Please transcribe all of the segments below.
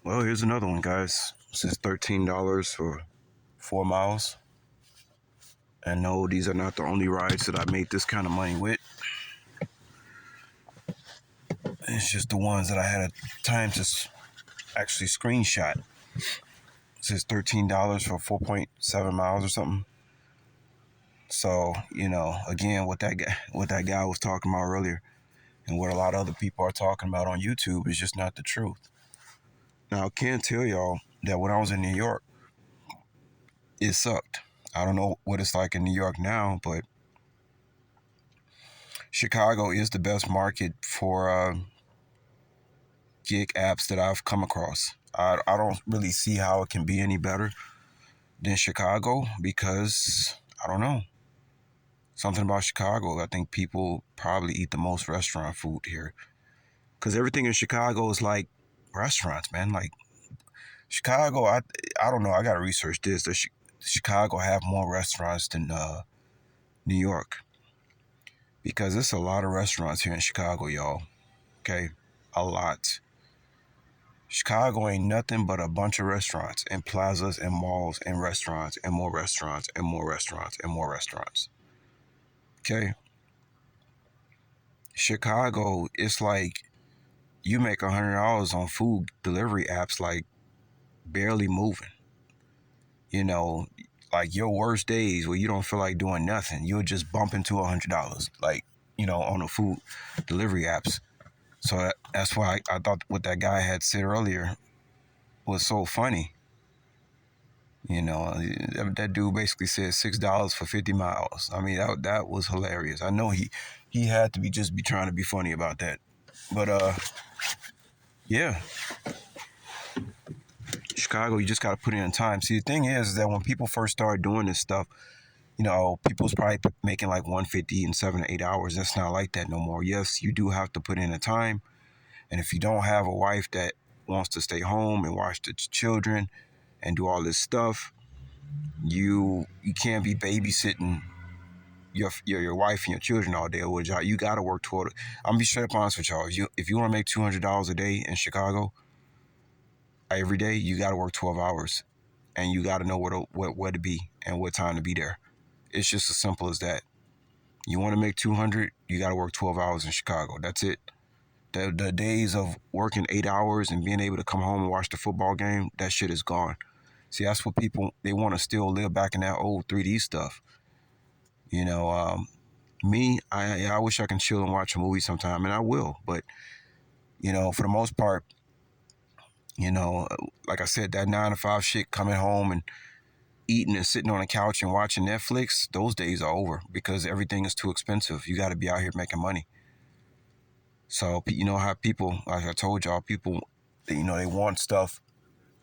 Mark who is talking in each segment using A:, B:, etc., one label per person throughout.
A: Well, here's another one, guys. This is $13 for 4 miles. And no, these are not the only rides that I made this kind of money with. It's just the ones that I had a time to actually screenshot. This is $13 for 4.7 miles or something. So, again, what that guy was talking about earlier, and what a lot of other people are talking about on YouTube is just not the truth. Now, I can tell y'all that when I was in New York, it sucked. I don't know what it's like in New York now, but Chicago is the best market for gig apps that I've come across. I don't really see how it can be any better than Chicago because I don't know. Something about Chicago. I think people probably eat the most restaurant food here because everything in Chicago is like restaurants, man. Like Chicago, I don't know. I got to research this. Does Chicago have more restaurants than New York? Because there's a lot of restaurants here in Chicago, y'all. Okay, a lot. Chicago ain't nothing but a bunch of restaurants and plazas and malls and restaurants and more restaurants and more restaurants and more restaurants. Okay. Chicago, it's like you make $100 on food delivery apps like barely moving. You know, like your worst days where you don't feel like doing nothing, you'll just bump into $100, like, on the food delivery apps. So that's why I thought what that guy had said earlier was so funny. That dude basically said $6 for 50 miles. I mean, that was hilarious. I know he had to be trying to be funny about that. But yeah, Chicago, you just got to put in time. See, the thing is that when people first started doing this stuff, people's probably making like 150 in 7 to 8 hours. That's not like that no more. Yes, you do have to put in the time. And if you don't have a wife that wants to stay home and watch the children and do all this stuff, you can't be babysitting your wife and your children all day. You got to work toward it. I'm gonna be straight up honest with y'all. If you want to make $200 a day in Chicago, every day you got to work 12 hours, and you got to know where to be and what time to be there. It's just as simple as that. You want to make 200, you got to work 12 hours in Chicago. That's it. The days of working 8 hours and being able to come home and watch the football game, that shit is gone. See, that's what people, they want to still live back in that old 3D stuff. Me, I wish I can chill and watch a movie sometime, and I will. But, for the most part, like I said, that 9 to 5 shit, coming home and eating and sitting on a couch and watching Netflix, those days are over because everything is too expensive. You got to be out here making money. So, you know how people, like I told y'all, people, they want stuff.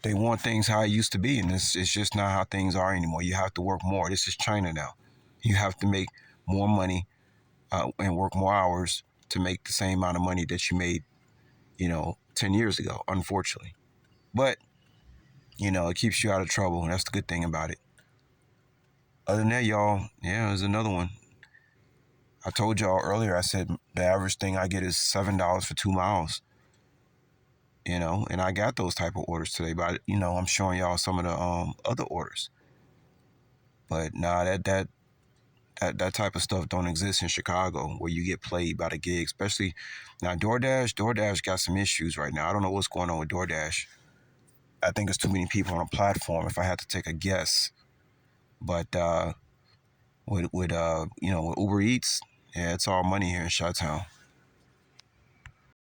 A: They want things how it used to be, and it's just not how things are anymore. You have to work more. This is China now. You have to make more money and work more hours to make the same amount of money that you made, 10 years ago, unfortunately. But, it keeps you out of trouble, and that's the good thing about it. Other than that, y'all, yeah, there's another one. I told y'all earlier, I said the average thing I get is $7 for 2 miles. And I got those type of orders today, but I'm showing y'all some of the other orders. But nah, that type of stuff don't exist in Chicago, where you get played by the gig. Especially now, DoorDash got some issues right now. I don't know what's going on with DoorDash. I think it's too many people on a platform, if I had to take a guess. But with Uber Eats, yeah, it's all money here in Chitown.